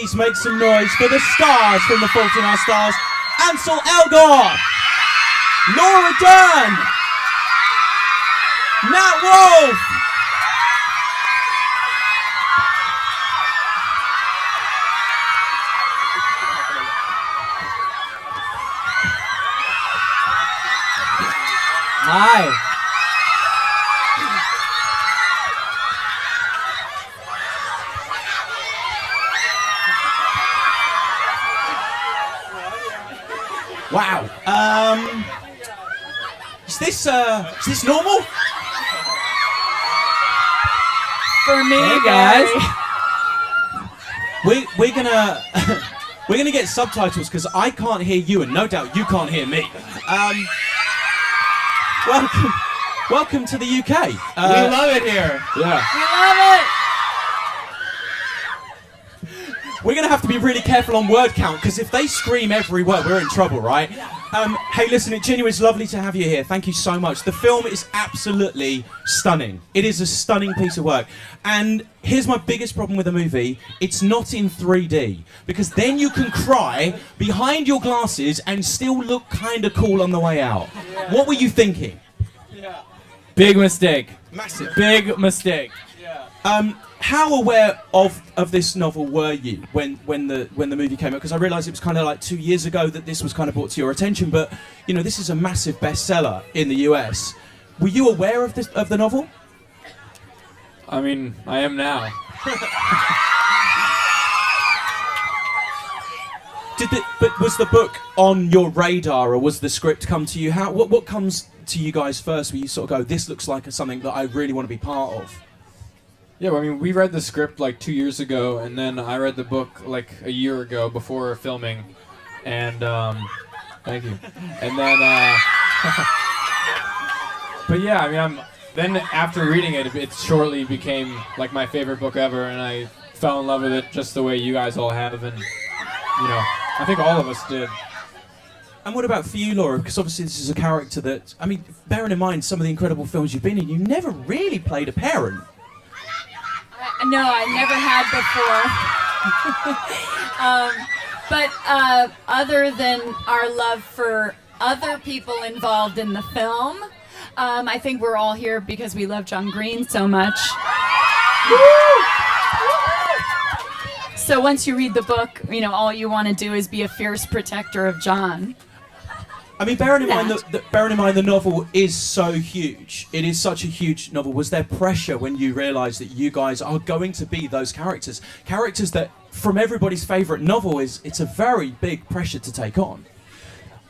Please make some noise for the stars from The Fault in Our Stars. Ansel Elgort, Laura Dern, Nat Wolff. Hi. Wow. Is this normal? For me, hey guys. We're gonna we're gonna get subtitles because I can't hear you, and no doubt you can't hear me. Welcome to the UK. We love it here. Yeah. We love it. We're going to have to be really careful on word count, because if they scream every word, we're in trouble, right? Hey, listen, it genuinely is lovely to have you here. Thank you so much. The film is absolutely stunning. It is a stunning piece of work. And here's my biggest problem with the movie. It's not in 3D, because then you can cry behind your glasses and still look kind of cool on the way out. Yeah. What were you thinking? Yeah. Big mistake. Massive. Big mistake. Yeah. How aware of this novel were you when the movie came out? Because I realised it was kind of like 2 years ago that this was kind of brought to your attention. But you know, this is a massive bestseller in the US. Were you aware of the novel? I mean, I am now. But was the book on your radar, or was the script come to you? What comes to you guys first, where you sort of go, this looks like something that I really want to be part of? Yeah, well, I mean, we read the script like 2 years ago, and then I read the book like a year ago before filming, and thank you. And then, but yeah, I mean, then after reading it, it shortly became like my favorite book ever, and I fell in love with it just the way you guys all have, and you know, I think all of us did. And what about for you, Laura? Because obviously this is a character that, I mean, bearing in mind some of the incredible films you've been in, you never really played a parent. No, I never had before. But other than our love for other people involved in the film, I think we're all here because we love John Green so much. So once you read the book, you know, all you want to do is be a fierce protector of John. I mean, bearing in mind the novel is so huge. It is such a huge novel. Was there pressure when you realised that you guys are going to be those characters? Characters that, from everybody's favourite novel, it's a very big pressure to take on.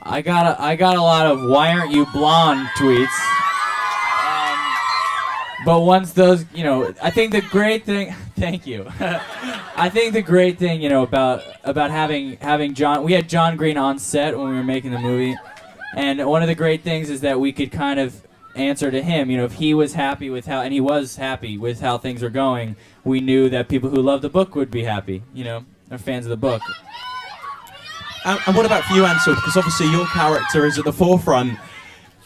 I got a lot of "Why aren't you blonde?" tweets. But once those, you know, I think the great thing. Thank you. I think the great thing, you know, about having John. We had John Green on set when we were making the movie. And one of the great things is that we could kind of answer to him. You know, if he was happy with how, and he was happy with how things were going, we knew that people who love the book would be happy. You know, they're fans of the book. And what about for you, Ansel? Because obviously your character is at the forefront.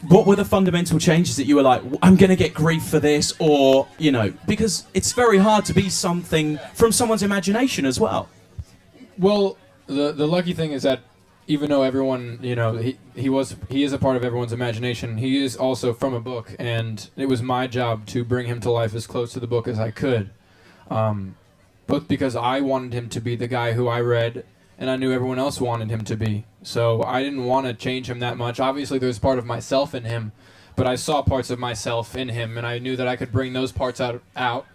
What were the fundamental changes that you were like, I'm going to get grief for this, or, you know, because it's very hard to be something from someone's imagination as well. Well, the lucky thing is that even though everyone, you know, he is a part of everyone's imagination, he is also from a book, and it was my job to bring him to life as close to the book as I could. Both because I wanted him to be the guy who I read, and I knew everyone else wanted him to be. So I didn't want to change him that much. Obviously, there's part of myself in him, but I saw parts of myself in him, and I knew that I could bring those parts out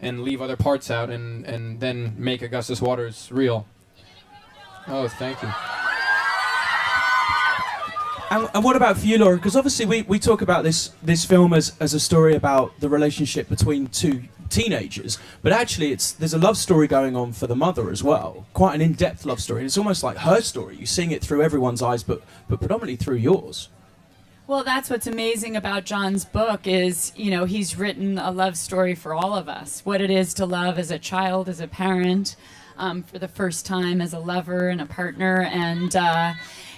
and leave other parts out, and then make Augustus Waters real. Oh, thank you. And what about for you, Laura? Because obviously we talk about this film as a story about the relationship between two teenagers, but actually there's a love story going on for the mother as well. Quite an in-depth love story. And it's almost like her story. You're seeing it through everyone's eyes, but predominantly through yours. Well, that's what's amazing about John's book is, you know, he's written a love story for all of us. What it is to love as a child, as a parent, for the first time as a lover and a partner. And,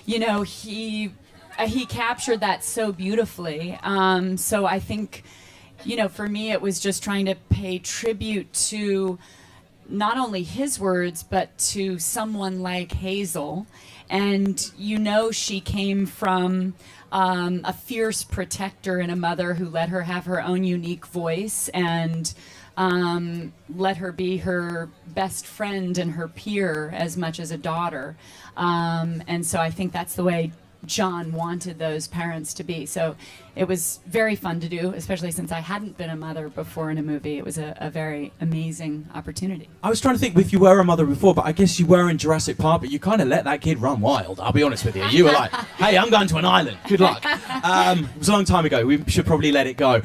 you know, he captured that so beautifully. So I think, you know, for me, it was just trying to pay tribute to not only his words, but to someone like Hazel. And you know she came from a fierce protector and a mother who let her have her own unique voice and let her be her best friend and her peer as much as a daughter. And so I think that's the way John wanted those parents to be. So it was very fun to do, especially since I hadn't been a mother before in a movie. It was a very amazing opportunity. I was trying to think if you were a mother before, but I guess you were in Jurassic Park, but you kind of let that kid run wild, I'll be honest with you. You were like, hey, I'm going to an island. Good luck. It was a long time ago. We should probably let it go.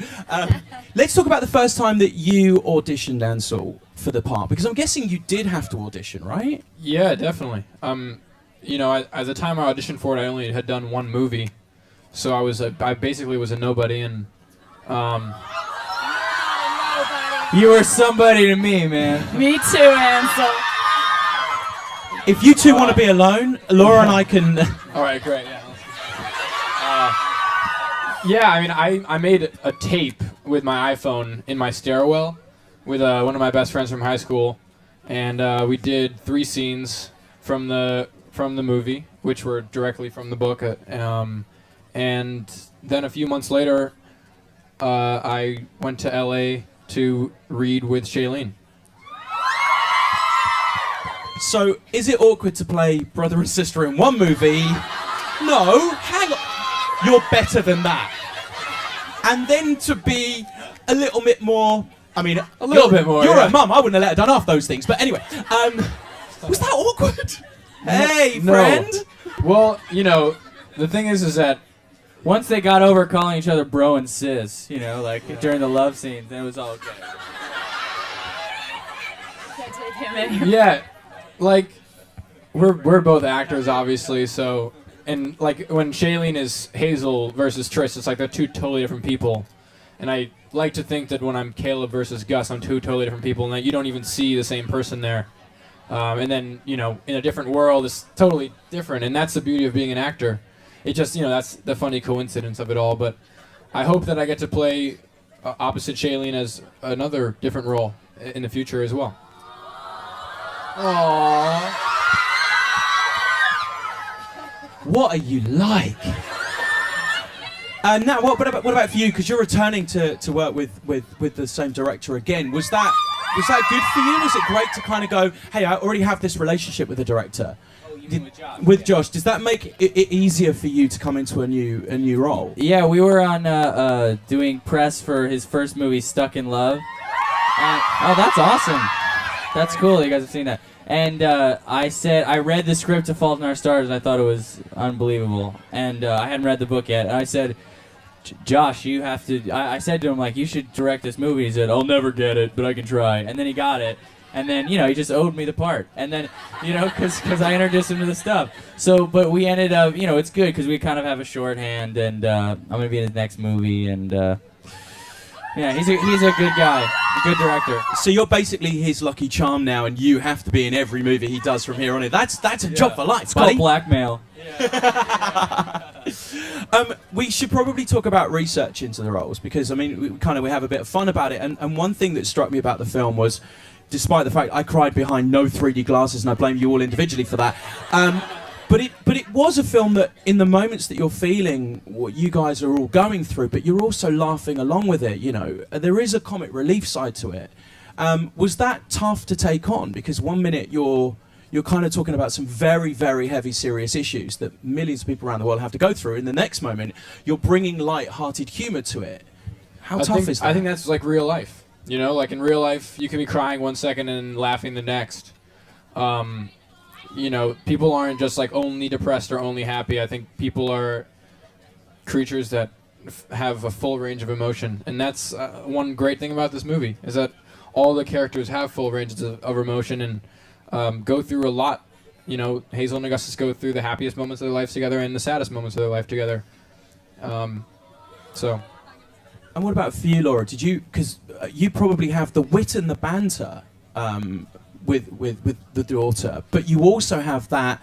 Let's talk about the first time that you auditioned, Ansel, for the part, because I'm guessing you did have to audition, right? Yeah, definitely. You know, at the time I auditioned for it, I only had done one movie, so I basically was a nobody, and You were somebody to me, man. Me too, Ansel. If you two want to be alone, Laura and I can... All right, great. Yeah, I mean, I made a tape with my iPhone in my stairwell with one of my best friends from high school, and we did 3 scenes from the movie, which were directly from the book, and then a few months later, I went to LA to read with Shailene. So, is it awkward to play brother and sister in one movie? No, hang on. You're better than that. And then to be a little bit more... I mean, a little bit more. You're yeah. a mum. I wouldn't have let her done half those things. But anyway, was that awkward? Hey, No. friend. Well, you know, the thing is that Once they got over calling each other bro and sis, you know, like during the love scenes, then it was all okay. Can't take him in. yeah, like we're both actors, obviously. So, and like when Shailene is Hazel versus Trish, it's like they're 2 totally different people. And I like to think that when I'm Caleb versus Gus, I'm 2 totally different people, and that you don't even see the same person there. And then, you know, in a different world, it's totally different, and that's the beauty of being an actor. It just, you know, that's the funny coincidence of it all. But I hope that I get to play opposite Shailene as another different role in the future as well. Aww. What are you like? Nat, what about for you? Because you're returning to work with the same director again. Was that good for you? Was it great to kind of go, hey, I already have this relationship with the director? With Josh. With Josh, does that make it easier for you to come into a new role? Yeah, we were on doing press for his first movie, Stuck in Love. Oh, that's awesome. That's cool. You guys have seen that. And I read the script to Fault in Our Stars, and I thought it was unbelievable. And I hadn't read the book yet. And I said, Josh, you have to... I said to him, like, you should direct this movie. He said, I'll never get it, but I can try. And then he got it. And then, you know, he just owed me the part. And then, you know, because I introduced him to the stuff. So, but we ended up, you know, it's good because we kind of have a shorthand. And I'm going to be in his next movie. And, yeah, he's a good guy, a good director. So you're basically his lucky charm now, and you have to be in every movie he does from here on in. That's a job for life, It's buddy. called blackmail. We should probably talk about research into the roles because I mean we have a bit of fun about it. And one thing that struck me about the film was, despite the fact I cried behind no 3D glasses, and I blame you all individually for that. But it was a film that, in the moments that you're feeling what you guys are all going through, but you're also laughing along with it. You know, there is a comic relief side to it. Was that tough to take on? Because one minute you're kind of talking about some very, very heavy, serious issues that millions of people around the world have to go through. In the next moment, you're bringing light-hearted humour to it. How tough is that? I think that's like real life. You know, like in real life, you can be crying one second and laughing the next. You know, people aren't just like only depressed or only happy. I think people are creatures that have a full range of emotion, and that's one great thing about this movie is that all the characters have full ranges of emotion and go through a lot. You know, Hazel and Augustus go through the happiest moments of their lives together and the saddest moments of their life together. So. And what about for you, Laura? Did you, because you probably have the wit and the banter with the daughter, but you also have that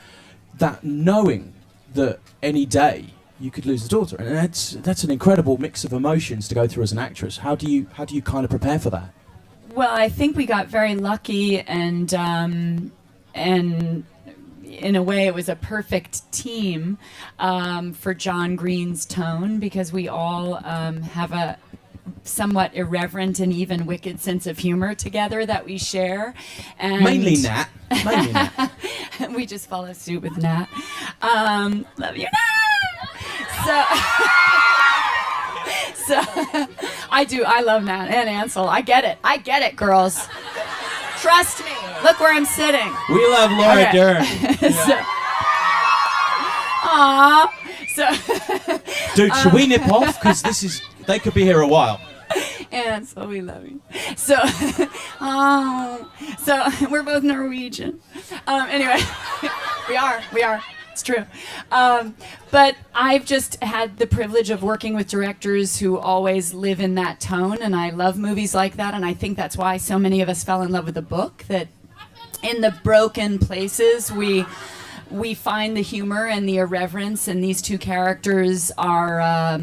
knowing that any day you could lose the daughter, and that's an incredible mix of emotions to go through as an actress. How do you kind of prepare for that? Well, I think we got very lucky, and in a way, it was a perfect team for John Green's tone, because we all have a somewhat irreverent and even wicked sense of humor together that we share. And Mainly Nat. Mainly Nat. we just follow suit with Nat. Love you, Nat! So, I do. I love Nat and Ansel. I get it, girls. Trust me. Look where I'm sitting. We love Laura Okay. Dern. Aww. So, Dude, should we nip off? Because they could be here a while. Ansel, we love you. So, so we're both Norwegian. Anyway, we are. It's true. But I've just had the privilege of working with directors who always live in that tone, and I love movies like that, and I think that's why so many of us fell in love with the book, that in the broken places we find the humor and the irreverence, and these two characters are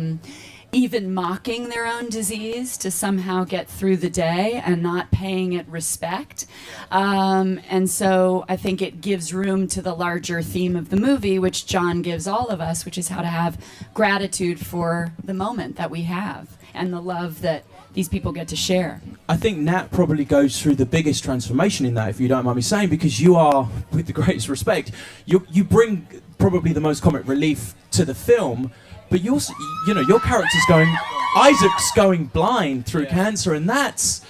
even mocking their own disease to somehow get through the day and not paying it respect. And so I think it gives room to the larger theme of the movie, which John gives all of us, which is how to have gratitude for the moment that we have and the love that these people get to share. I think Nat probably goes through the biggest transformation in that, if you don't mind me saying, because you are, with the greatest respect, you bring probably the most comic relief to the film, but you also, your character's Isaac's going blind through cancer, and that's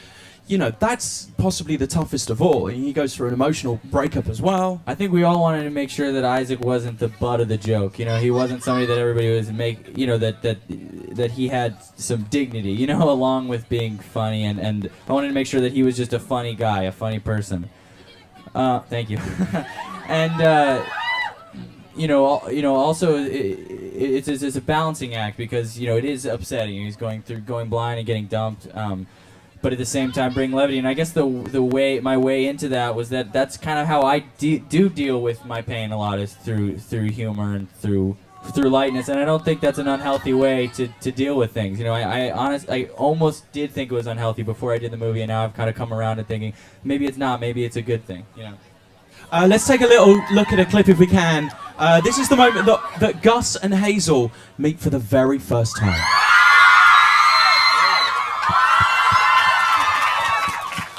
possibly the toughest of all. He goes through an emotional breakup as well. I think we all wanted to make sure that Isaac wasn't the butt of the joke. He wasn't somebody that everybody was that he had some dignity, along with being funny, and I wanted to make sure that he was just a funny guy, a funny person. Thank you. And also it's a balancing act, because it is upsetting. He's going blind and getting dumped. But at the same time bring levity, and I guess my way into that was that's kind of how I do deal with my pain a lot, is through humor and through lightness, and I don't think that's an unhealthy way to deal with things. I almost did think it was unhealthy before I did the movie, and now I've kind of come around to thinking maybe it's not, maybe it's a good thing. Let's take a little look at a clip if we can. This is the moment that Gus and Hazel meet for the very first time.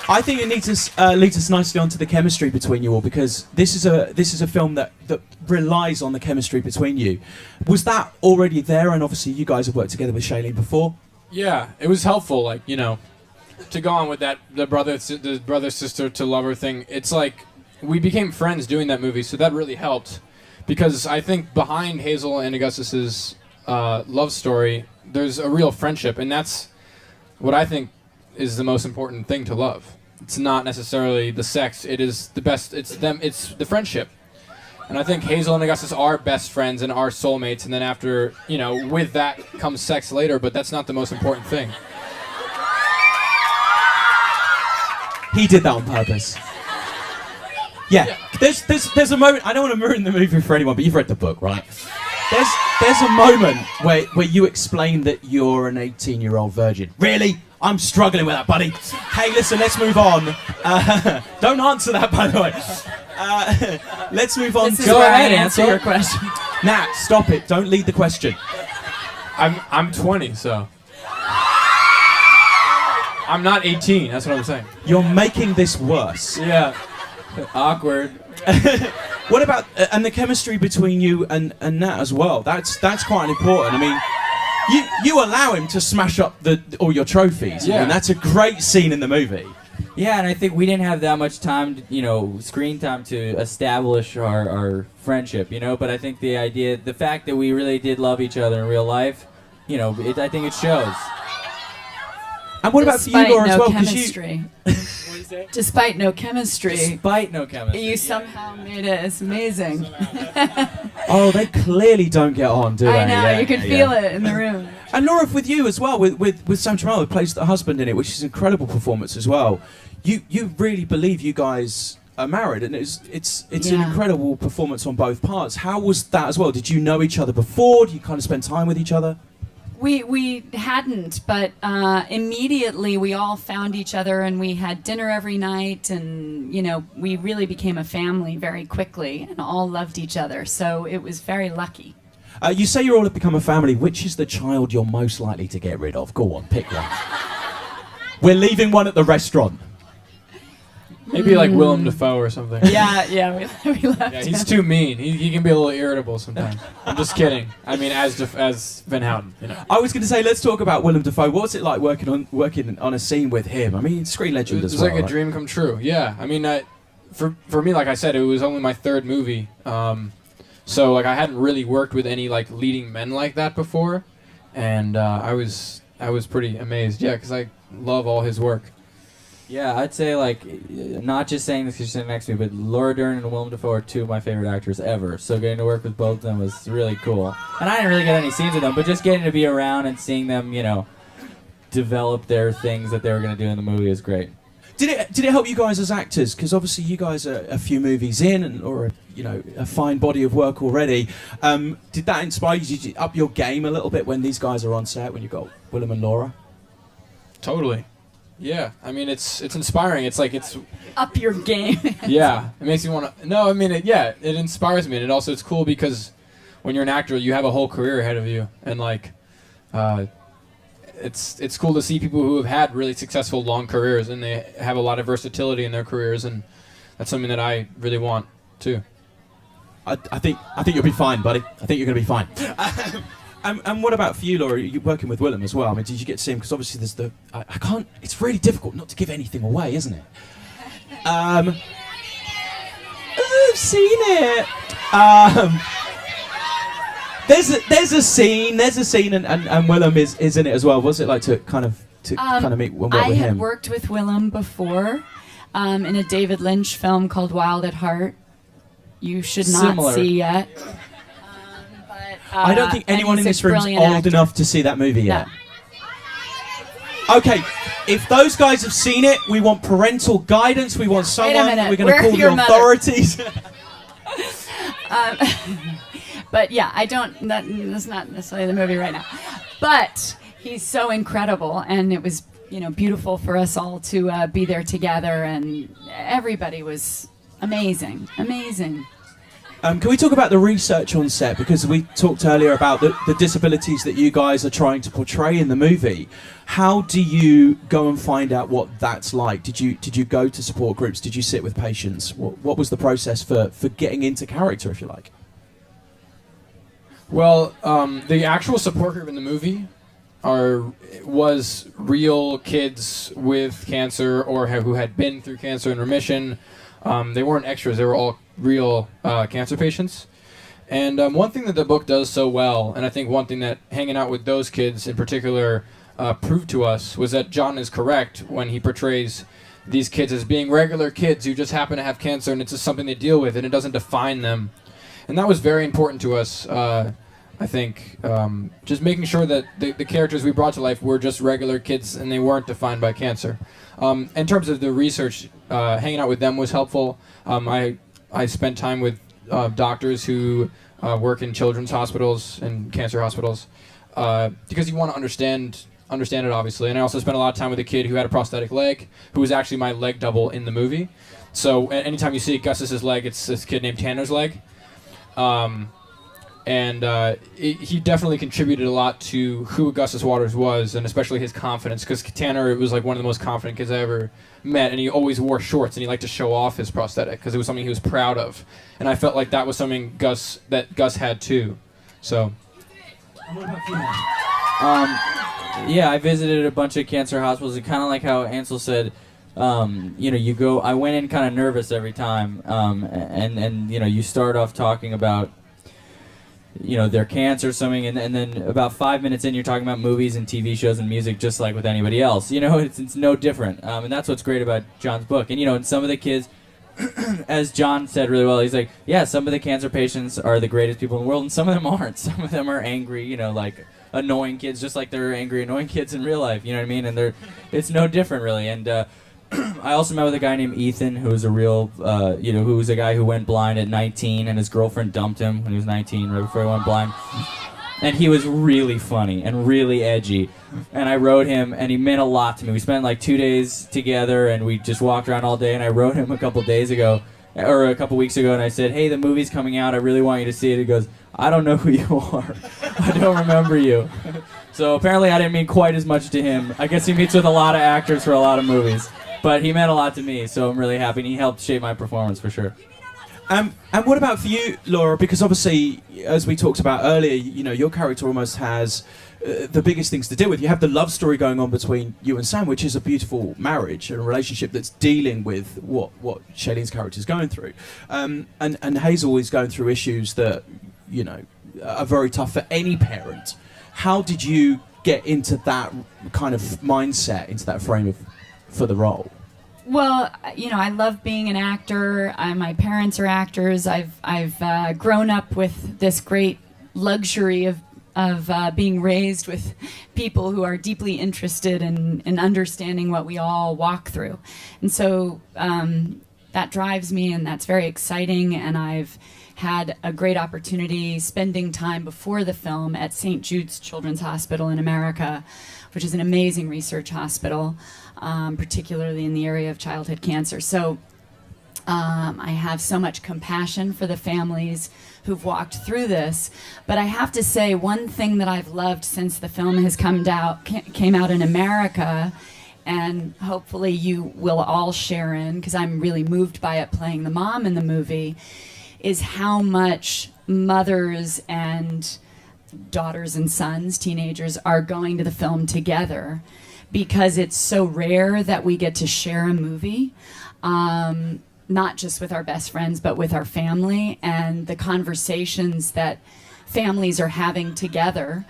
I think it leads us nicely onto the chemistry between you all, because this is a film that relies on the chemistry between you. Was that already there? And obviously you guys have worked together with Shailene before. Yeah, it was helpful, to go on with that, the brother sister to lover thing. It's like we became friends doing that movie, so that really helped, because I think behind Hazel and Augustus's love story, there's a real friendship, and that's what I think is the most important thing to love. It's not necessarily the sex, it is the best, it's the friendship. And I think Hazel and Augustus are best friends and are soulmates, and then after, with that comes sex later, but that's not the most important thing. He did that on purpose. Yeah. There's a moment, I don't want to ruin the movie for anyone, but you've read the book, right? There's a moment where you explain that you're an 18-year-old virgin. Really? I'm struggling with that, buddy. Hey, listen, let's move on. Don't answer that, by the way. Let's move on. Go ahead, answer your question. Nat, stop it. Don't lead the question. I'm 20, so I'm not 18. That's what I'm saying. You're making this worse. Yeah. Awkward. What about and the chemistry between you and Nat as well? That's quite important. I mean, you allow him to smash up all your trophies. Yeah. And that's a great scene in the movie. Yeah, and I think we didn't have that much time, screen time to establish our friendship, But I think the fact that we really did love each other in real life, I think it shows. And what about for you, Laura, as well? Chemistry. Despite no chemistry. Despite no chemistry. You somehow made it. It's amazing. Oh, they clearly don't get on, do they? I know, Yeah, you can feel it in the room. And Laura, with you as well, with Sam Trammell, who plays the husband in it, which is an incredible performance as well. You really believe you guys are married, and it's an incredible performance on both parts. How was that as well? Did you know each other before? Did you kind of spend time with each other? We hadn't, but immediately we all found each other and we had dinner every night, and we really became a family very quickly and all loved each other. So it was very lucky. You say you all have become a family. Which is the child you're most likely to get rid of? Go on, pick one. We're leaving one at the restaurant. Maybe like Willem Dafoe or something. Yeah, we left. Yeah, he's too mean. He can be a little irritable sometimes. I'm just kidding. I mean, as Van Houten. I was going to say, let's talk about Willem Dafoe. What's it like working on a scene with him? I mean, screen legend as well. It's like a dream come true. Yeah, I mean, for me, like I said, it was only my third movie, so like I hadn't really worked with any like leading men like that before, and I was pretty amazed. Yeah, because I love all his work. Yeah, I'd say, like, not just saying this because you're sitting next to me, but Laura Dern and Willem Dafoe are two of my favorite actors ever. So getting to work with both of them was really cool. And I didn't really get any scenes with them, but just getting to be around and seeing them, develop their things that they were going to do in the movie is great. Did it help you guys as actors? Because obviously you guys are a few movies in, or a fine body of work already. Did that inspire you? Did you up your game a little bit when these guys are on set, when you've got Willem and Laura? Totally. Yeah, I mean, it's inspiring. It's like it's up your game. Yeah, it makes you want to. No, I mean, it inspires me, and it's cool because when you're an actor, you have a whole career ahead of you, and like, it's cool to see people who have had really successful long careers, and they have a lot of versatility in their careers, and that's something that I really want too. I think you'll be fine, buddy. I think you're going to be fine. And what about for you, Laura? You're working with Willem as well. I mean, did you get to see him? Because obviously there's the... I can't... It's really difficult not to give anything away, isn't it? I've seen it. There's a scene, and Willem is in it as well. What's it like to kind of meet and work with him? I had worked with Willem before in a David Lynch film called Wild at Heart. You should not see yet. I don't think anyone in this room is old enough to see that movie yet. No. Okay, if those guys have seen it, we want parental guidance. We want someone. We're going to call the authorities. But yeah, that's not necessarily the movie right now. But he's so incredible, and it was beautiful for us all to be there together, and everybody was amazing. Can we talk about the research on set? Because we talked earlier about the disabilities that you guys are trying to portray in the movie. How do you go and find out what that's like? Did you go to support groups? Did you sit with patients? What was the process for getting into character, if you like? Well, the actual support group in the movie was real kids with cancer or who had been through cancer in remission. They weren't extras. They were all real cancer patients. And one thing that the book does so well, and I think one thing that hanging out with those kids in particular proved to us, was that John is correct when he portrays these kids as being regular kids who just happen to have cancer, and it's just something they deal with, and it doesn't define them. And that was very important to us, I think. Just making sure that the characters we brought to life were just regular kids, and they weren't defined by cancer. In terms of the research, hanging out with them was helpful. I spent time with doctors who work in children's hospitals and cancer hospitals because you want to understand it, obviously. And I also spent a lot of time with a kid who had a prosthetic leg, who was actually my leg double in the movie. So anytime you see Gus's leg, it's this kid named Tanner's leg. He definitely contributed a lot to who Augustus Waters was, and especially his confidence, because Tanner was like one of the most confident kids I ever met, and he always wore shorts, and he liked to show off his prosthetic because it was something he was proud of, and I felt like that was something Gus had too. So. Yeah, I visited a bunch of cancer hospitals, and kind of like how Ansel said, you go. I went in kind of nervous every time, and you start off talking about their cancer or something, and then about 5 minutes in, you're talking about movies and TV shows and music, just like with anybody else. It's no different, and that's what's great about John's book. And some of the kids, as John said really well, he's like, yeah, some of the cancer patients are the greatest people in the world, and some of them aren't. Some of them are angry, like annoying kids, just like they're angry, annoying kids in real life. You know what I mean? And it's no different, really. And I also met with a guy named Ethan, who's a real, who's a guy who went blind at 19, and his girlfriend dumped him when he was 19, right before he went blind. and he was really funny and really edgy. And I wrote him, and he meant a lot to me. We spent like 2 days together, and we just walked around all day. And I wrote him a couple weeks ago, and I said, "Hey, the movie's coming out. I really want you to see it." He goes, "I don't know who you are. I don't remember you." So apparently I didn't mean quite as much to him. I guess he meets with a lot of actors for a lot of movies. But he meant a lot to me, so I'm really happy, and he helped shape my performance for sure. And what about for you, Laura? Because obviously, as we talked about earlier, you know, your character almost has the biggest things to deal with. You have the love story going on between you and Sam, which is a beautiful marriage and a relationship that's dealing with what Shailene's character is going through. And Hazel is going through issues that, you know, are very tough for any parent. How did you get into that kind of mindset, into that frame for the role? Well, you know, I love being an actor. My parents are actors. I've grown up with this great luxury of being raised with people who are deeply interested in understanding what we all walk through. And so that drives me, and that's very exciting. And I've had a great opportunity spending time before the film at St. Jude's Children's Hospital in America, which is an amazing research hospital, particularly in the area of childhood cancer. So I have so much compassion for the families who've walked through this. But I have to say, one thing that I've loved since the film has came out in America, and hopefully you will all share in, because I'm really moved by it playing the mom in the movie, is how much mothers and daughters and sons, teenagers, are going to the film together, because it's so rare that we get to share a movie, not just with our best friends, but with our family, and the conversations that families are having together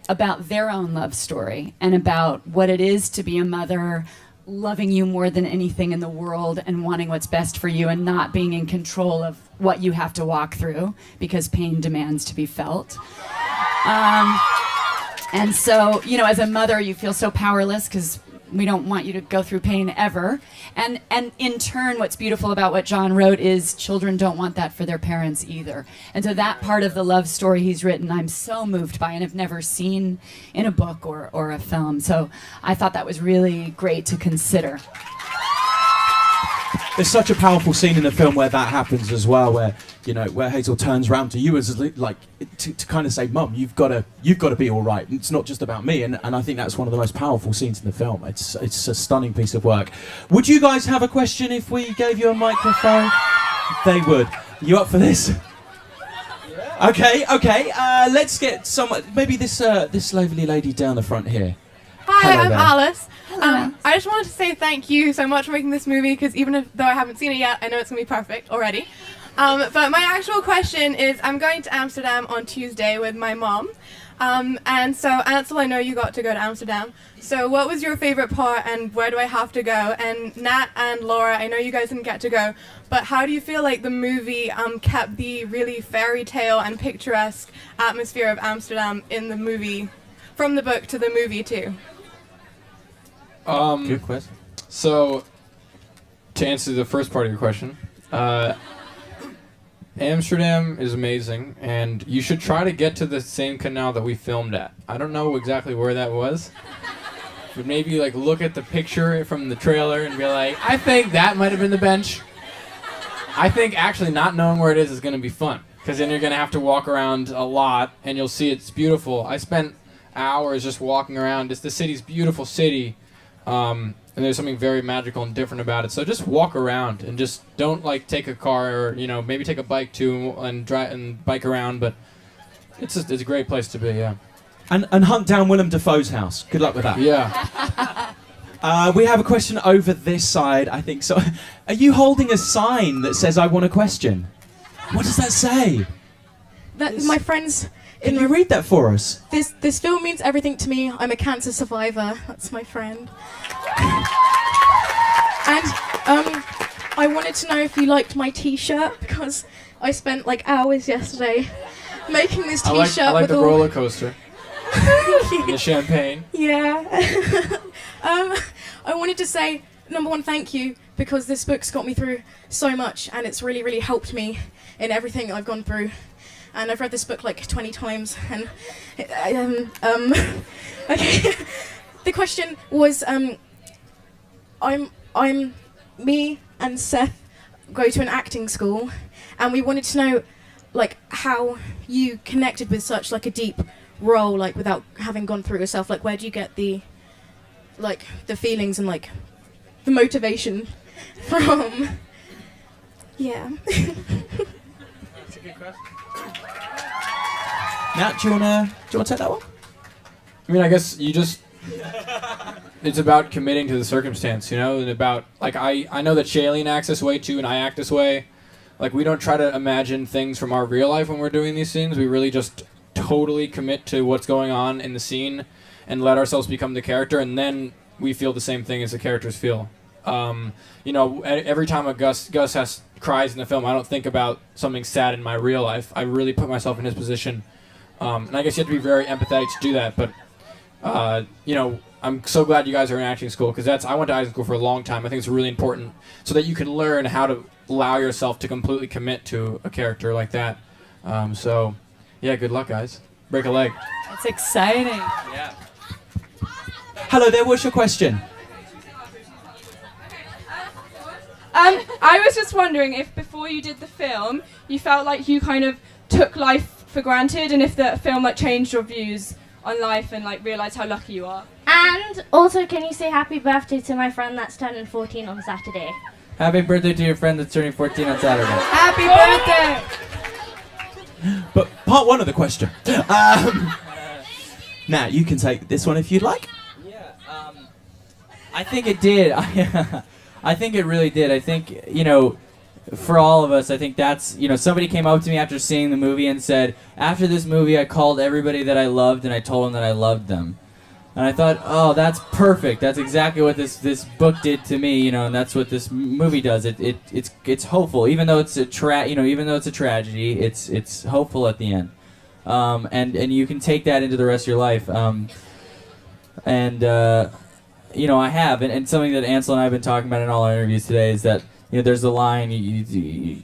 about their own love story and about what it is to be a mother, loving you more than anything in the world and wanting what's best for you, and not being in control of what you have to walk through because pain demands to be felt. And so, you know, as a mother, you feel so powerless because we don't want you to go through pain ever. And in turn, what's beautiful about what John wrote is children don't want that for their parents either. And so that part of the love story he's written, I'm so moved by and have never seen in a book or a film. So I thought that was really great to consider. There's such a powerful scene in the film where that happens as well, where, you know, where Hazel turns around to you as like to kind of say, "Mum, you've got to be all right. It's not just about me." And I think that's one of the most powerful scenes in the film. It's a stunning piece of work. Would you guys have a question if we gave you a microphone? They would. You up for this? Okay. Let's get someone. Maybe this lovely lady down the front here. Hi, Hello I'm there. Alice. I just wanted to say thank you so much for making this movie, because even though I haven't seen it yet, I know it's going to be perfect already. But my actual question is, I'm going to Amsterdam on Tuesday with my mom. And so, Ansel, I know you got to go to Amsterdam. So what was your favorite part, and where do I have to go? And Nat and Laura, I know you guys didn't get to go, but how do you feel like the movie kept the really fairy tale and picturesque atmosphere of Amsterdam in the movie, from the book to the movie too? Good question. So, to answer the first part of your question, Amsterdam is amazing, and you should try to get to the same canal that we filmed at. I don't know exactly where that was, but maybe like look at the picture from the trailer and be like, I think that might have been the bench. I think actually not knowing where it is going to be fun, because then you're going to have to walk around a lot, and you'll see it's beautiful. I spent hours just walking around. The city's a beautiful city. And there's something very magical and different about it. So just walk around and just don't like take a car, or you know, maybe take a bike too and drive and bike around. But it's a great place to be, yeah. And hunt down Willem Dafoe's house. Good luck with that. Yeah. We have a question over this side, I think. So, are you holding a sign that says "I want a question"? What does that say? That my friends. Can you read that for us? This film means everything to me. I'm a cancer survivor. That's my friend. And I wanted to know if you liked my T-shirt, because I spent like hours yesterday making this T-shirt. I like with the all roller coaster. And the champagne. Yeah. I wanted to say, number one, thank you, because this book's got me through so much, and it's really, really helped me in everything I've gone through. and I've read this book like 20 times. And okay, the question was, me and Seth go to an acting school, and we wanted to know, like, how you connected with such like a deep role, like without having gone through it yourself. Like, where do you get the feelings and like the motivation from? Yeah. That's a good question. Nat, do you wanna take that one? I mean, I guess you just. It's about committing to the circumstance, you know, and about, like, I know that Shailene acts this way too, and I act this way. Like, we don't try to imagine things from our real life when we're doing these scenes. We really just totally commit to what's going on in the scene and let ourselves become the character, and then we feel the same thing as the characters feel. You know, every time Gus cries in the film, I don't think about something sad in my real life. I really put myself in his position. And I guess you have to be very empathetic to do that, but, you know, I'm so glad you guys are in acting school, because I went to acting school for a long time. I think it's really important so that you can learn how to allow yourself to completely commit to a character like that. So, yeah, good luck, guys. Break a leg. That's exciting. Yeah. Hello there, what's your question? I was just wondering if before you did the film, you felt like you kind of took life for granted, and if the film like changed your views on life and like realised how lucky you are. And also, can you say happy birthday to my friend that's turning 14 on Saturday? Happy birthday to your friend that's turning 14 on Saturday. Happy birthday! But part one of the question. Nat, you can take this one if you'd like. Yeah, I think it did. I think it really did. I think, you know, for all of us, I think that's, you know, somebody came up to me after seeing the movie and said, after this movie, I called everybody that I loved and I told them that I loved them. And I thought, oh, that's perfect. That's exactly what this book did to me, you know, and that's what this movie does. It's hopeful, even though it's a tragedy. It's hopeful at the end, and you can take that into the rest of your life. You know, I have, and something that Ansel and I have been talking about in all our interviews today is that, you know, there's the line,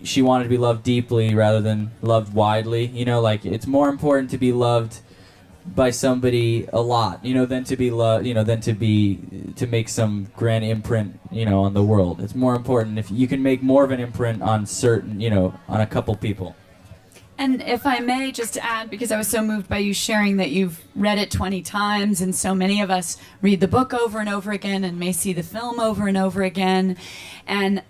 she wanted to be loved deeply rather than loved widely. You know, like, it's more important to be loved by somebody a lot, you know, than to be loved, you know, than to make some grand imprint, you know, on the world. It's more important if you can make more of an imprint on certain, you know, on a couple people. And if I may just add, because I was so moved by you sharing that you've read it 20 times, and so many of us read the book over and over again and may see the film over and over again. And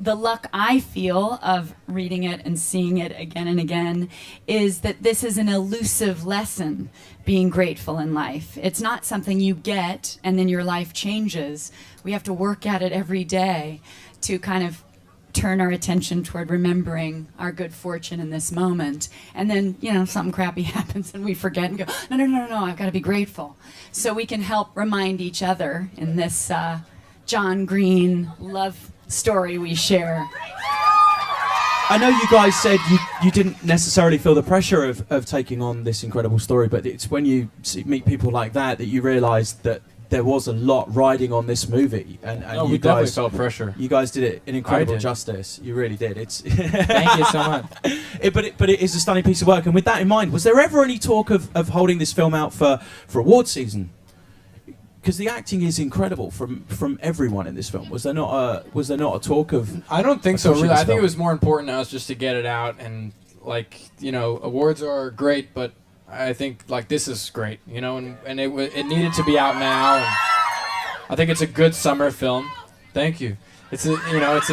the luck I feel of reading it and seeing it again and again is that this is an elusive lesson, being grateful in life. It's not something you get and then your life changes. We have to work at it every day to kind of turn our attention toward remembering our good fortune in this moment. And then, you know, something crappy happens and we forget and go, no, I've got to be grateful. So we can help remind each other in this John Green love story we share. I know you guys said you didn't necessarily feel the pressure of taking on this incredible story, but it's when you meet people like that you realise that there was a lot riding on this movie, and we you definitely guys felt pressure. You guys did it in incredible justice. You really did. It's Thank you so much. But it is a stunning piece of work. And with that in mind, was there ever any talk of holding this film out for award season? Because the acting is incredible from everyone in this film. Was there not a talk of? I don't think so. Really, I think film? it was more important to us just to get it out, and like, you know, awards are great, but I think like this is great, you know, and it needed to be out now. And I think it's a good summer film. Thank you. It's a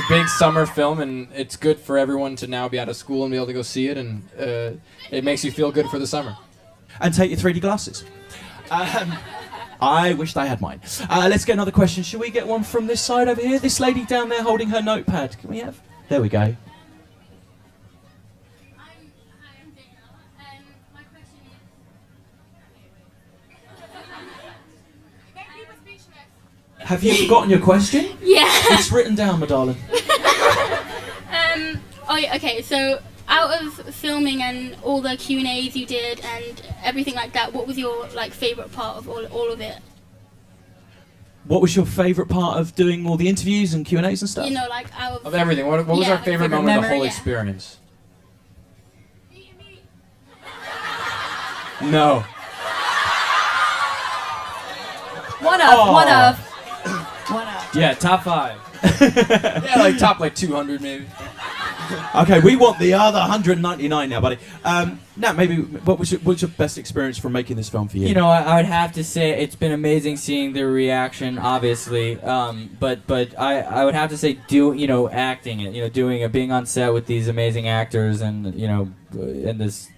big summer film, and it's good for everyone to now be out of school and be able to go see it, and it makes you feel good for the summer. And take your 3D glasses. I wished I had mine. Let's get another question. Should we get one from this side over here? This lady down there holding her notepad. Can we have? There we go. I'm Dana, and my question is... Make people speechless. Have you forgotten your question? Yeah. It's written down, my darling. Okay, so out of filming and all the Q&As you did and everything like that, what was your favourite part of all of it? What was your favourite part of doing all the interviews and Q&As and stuff? You know, out Of everything. What was our favorite moment of the whole yeah. experience? No. One of. Yeah, top 5. Yeah, like top like 200 maybe. Okay, we want the other 199 now, buddy. Nat, maybe what's your best experience from making this film for you? You know, I would have to say it's been amazing seeing the reaction, obviously. But I would have to say acting it, being on set with these amazing actors and and this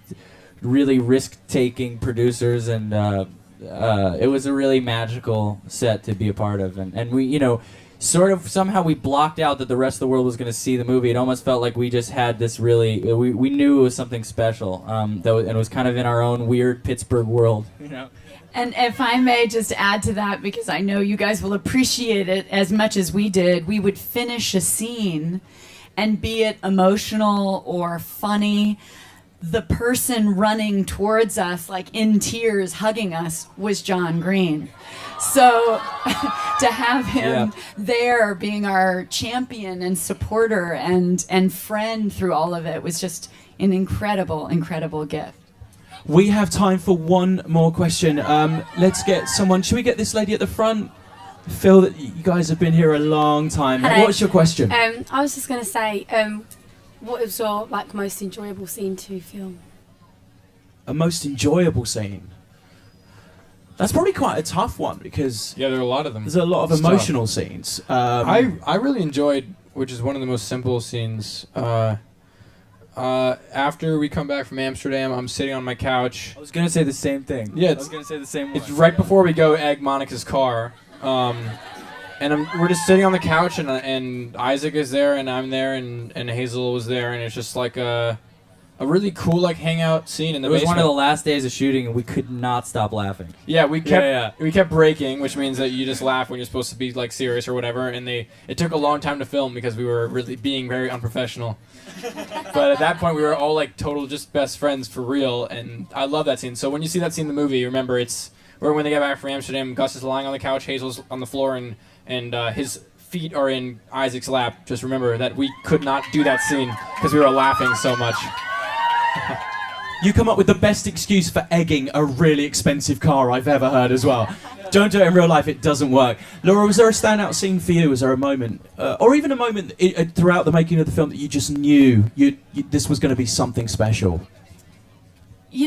really risk-taking producers, and it was a really magical set to be a part of, and we sort of somehow we blocked out that the rest of the world was going to see the movie. It almost felt like we just had this really we knew it was something special, and it was kind of in our own weird Pittsburgh world, And if I may just add to that, because I know you guys will appreciate it as much as we did, we would finish a scene, and be it emotional or funny, the person running towards us, like in tears, hugging us, was John Green. So to have him there being our champion and supporter and friend through all of it was just an incredible, incredible gift. We have time for one more question. Let's get someone. Should we get this lady at the front? Phil, that you guys have been here a long time. Hello. What's your question? I was just going to say, what was your most enjoyable scene to film? A most enjoyable scene? That's probably quite a tough one because there are a lot of them. There's a lot of emotional scenes. I really enjoyed, which is one of the most simple scenes. After we come back from Amsterdam, I'm sitting on my couch. I was gonna say the same thing. Yeah, I was gonna say the same one. It's right before we go egg Monica's car, and we're just sitting on the couch, and Isaac is there, and I'm there, and Hazel was there, and it's just like a really cool hangout scene in the basement. It was one of the last days of shooting, and we could not stop laughing. Yeah, we kept breaking, which means that you just laugh when you're supposed to be serious or whatever. And it took a long time to film because we were really being very unprofessional. But at that point, we were all total just best friends for real, and I love that scene. So when you see that scene in the movie, remember it's when they get back from Amsterdam. Gus is lying on the couch, Hazel's on the floor, and his feet are in Isaac's lap. Just remember that we could not do that scene because we were laughing so much. You come up with the best excuse for egging a really expensive car I've ever heard as well. Don't do it in real life, it doesn't work. Laura, was there a standout scene for you? Was there a moment, or even a moment throughout the making of the film that you just knew this was going to be something special?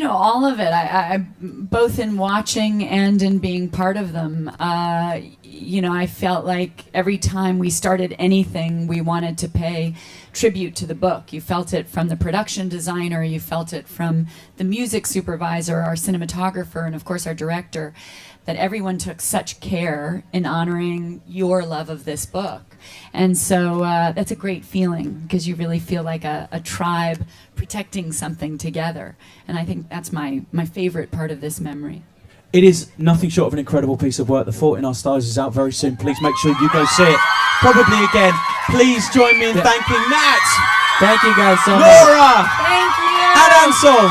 All of it. I both in watching and in being part of them. I felt like every time we started anything, we wanted to pay tribute to the book. You felt it from the production designer, you felt it from the music supervisor, our cinematographer, and of course our director, that everyone took such care in honoring your love of this book. And so that's a great feeling because you really feel like a tribe protecting something together. And I think that's my favorite part of this memory. It is nothing short of an incredible piece of work. The Fault in Our Stars is out very soon. Please make sure you go see it. Probably again. Please join me in thanking Nat. Thank you guys so much. Laura. Thank you. And Ansel.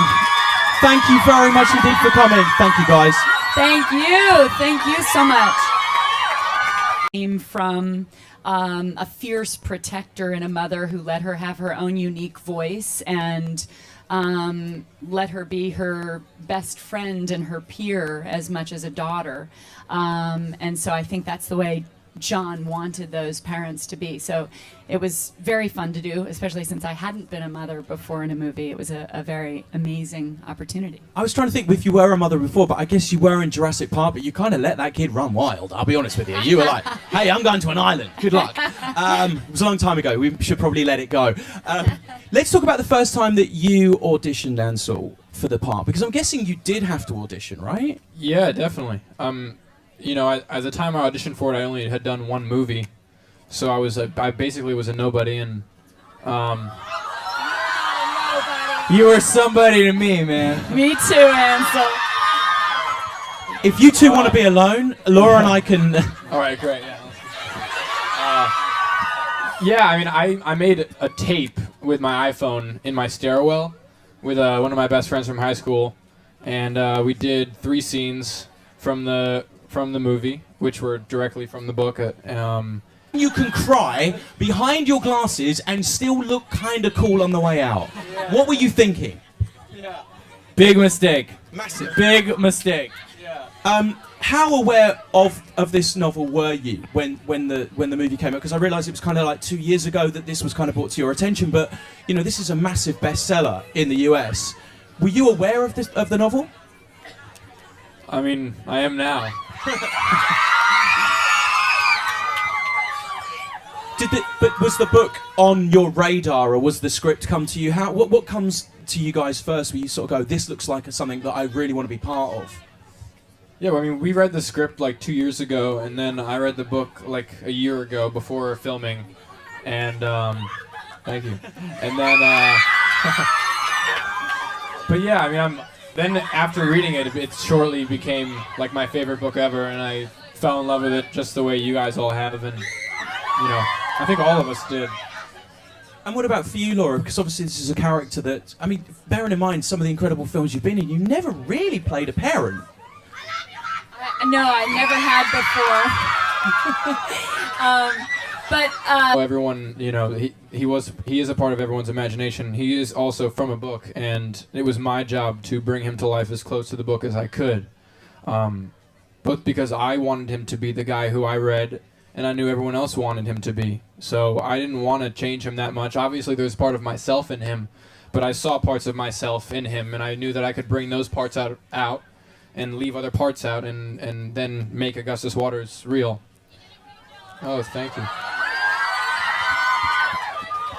Thank you very much indeed for coming. Thank you guys. Thank you. Thank you so much. Came from a fierce protector and a mother who let her have her own unique voice and let her be her best friend and her peer as much as a daughter. And so I think that's the way John wanted those parents to be. So it was very fun to do, especially since I hadn't been a mother before in a movie. It was a very amazing opportunity. I was trying to think if you were a mother before, but I guess you were in Jurassic Park, but you kind of let that kid run wild, I'll be honest with you. You were like, hey, I'm going to an island. Good luck. It was a long time ago. We should probably let it go. Let's talk about the first time that you auditioned, Ansel, for the part, because I'm guessing you did have to audition, right? Yeah, definitely. At the time I auditioned for it, I only had done one movie, so I basically was a nobody, and you were somebody to me, man. Me too, Ansel. If you two want to be alone, Laura and I can. All right, great. Yeah. I made a tape with my iPhone in my stairwell with one of my best friends from high school, and we did 3 scenes from the movie, which were directly from the book. You can cry behind your glasses and still look kind of cool on the way out. Yeah. What were you thinking? Yeah. Big mistake. Massive. Big mistake. How aware of this novel were you when the movie came out? Because I realised it was kind of like 2 years ago that this was kind of brought to your attention. But you know, this is a massive bestseller in the US. Were you aware of the novel? I mean, I am now. But was the book on your radar, or was the script come to you? What comes to you guys first, where you sort of go, this looks like something that I really want to be part of? Yeah, well, I mean, we read the script like 2 years ago, and then I read the book like a year ago before filming, and thank you. And then, but yeah, I mean, then after reading it, it shortly became like my favorite book ever, and I fell in love with it just the way you guys all have, and you know, I think all of us did. And what about for you, Laura? Because obviously this is a character that, I mean, bearing in mind some of the incredible films you've been in, you never really played a parent. No, I never had before. Everyone, you know, he is a part of everyone's imagination. He is also from a book, and it was my job to bring him to life as close to the book as I could. Both because I wanted him to be the guy who I read, and I knew everyone else wanted him to be. So I didn't want to change him that much. Obviously, there's part of myself in him, but I saw parts of myself in him, and I knew that I could bring those parts out and leave other parts out, and then make Augustus Waters real. Oh, thank you.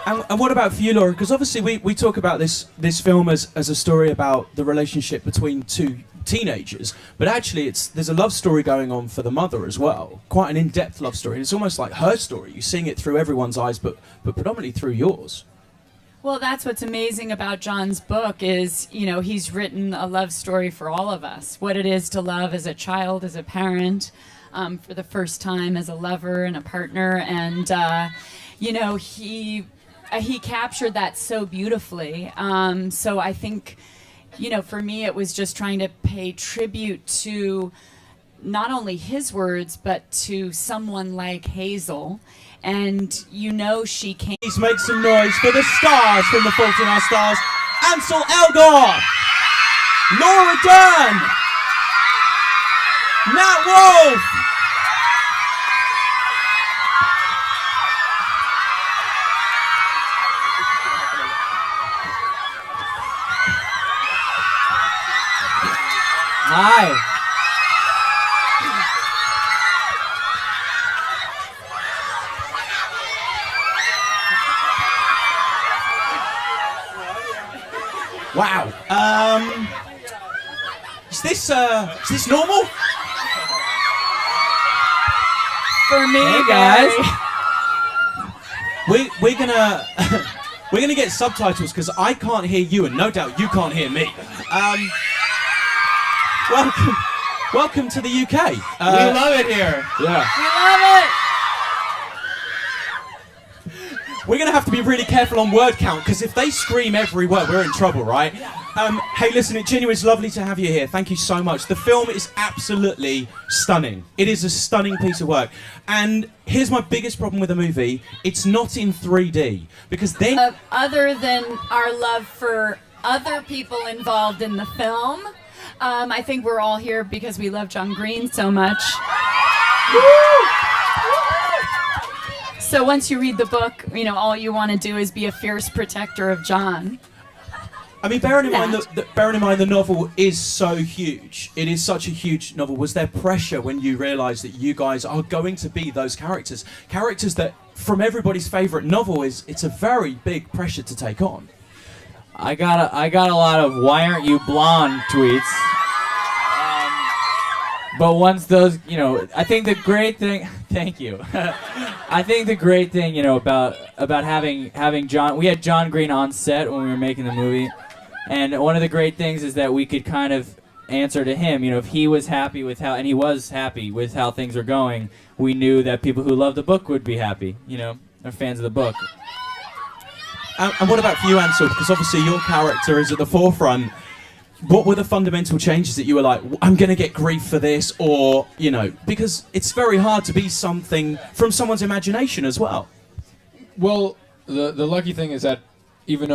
And what about for you, Laura? Because obviously we talk about this film as a story about the relationship between two teenagers, but actually there's a love story going on for the mother as well. Quite an in-depth love story. And it's almost like her story. You're seeing it through everyone's eyes, but predominantly through yours. Well, that's what's amazing about John's book is, you know, he's written a love story for all of us. What it is to love as a child, as a parent, for the first time as a lover and a partner. And, you know, he captured that so beautifully. So I think, you know, for me, it was just trying to pay tribute to not only his words, but to someone like Hazel. And you know she came. Please make some noise for the stars from The Fault in Our Stars. Ansel Elgort, Laura Dern, Nat Wolff. Hi. Wow. Is this normal? For me, hey guys. We're gonna we're gonna get subtitles because I can't hear you, and no doubt you can't hear me. Welcome to the UK. We love it here. Yeah. We love it. We're going to have to be really careful on word count, because if they scream every word, we're in trouble, right? Hey, listen, it genuinely is lovely to have you here. Thank you so much. The film is absolutely stunning. It is a stunning piece of work. And here's my biggest problem with the movie. It's not in 3D, because then... Other than our love for other people involved in the film, I think we're all here because we love John Green so much. So once you read the book, you know, all you want to do is be a fierce protector of John. I mean, bearing in mind the novel is so huge. It is such a huge novel. Was there pressure when you realised that you guys are going to be those characters? Characters that, from everybody's favourite novel, it's a very big pressure to take on. I got a lot of "Why aren't you blonde?" tweets. But once those, you know, I think the great thing. Thank you. I think the great thing, you know, about having John. We had John Green on set when we were making the movie, and one of the great things is that we could kind of answer to him. You know, if he was happy with how, and he was happy with how things were going, we knew that people who love the book would be happy. You know, they're fans of the book. And what about for you, Ansel? Because obviously your character is at the forefront. What were the fundamental changes that you were like, I'm going to get grief for this, or, you know, because it's very hard to be something from someone's imagination as well. Well, the lucky thing is that even though